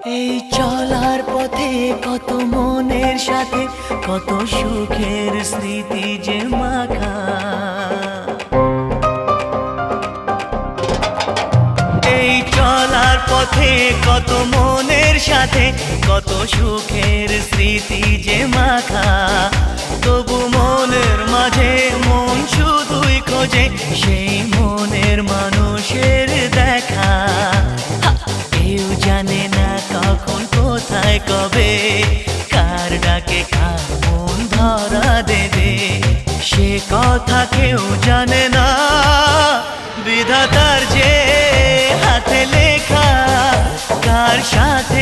এই চলার পথে কত মনের সাথে কত সুখের স্মৃতি যে মাখা। এই চলার পথে কত মনের সাথে কত সুখের স্মৃতি যে মাখা। তবু মনের মাঝে মন শুধুই খোঁজে সেই মনের মানুষের দেখা। কেউ জানে না কখন কোথায় কবে কার ডাকে কার মন ধরা দেবে, সে কথা কেউ জানে না। বিধাতার যে হাতে লেখা কার সাথে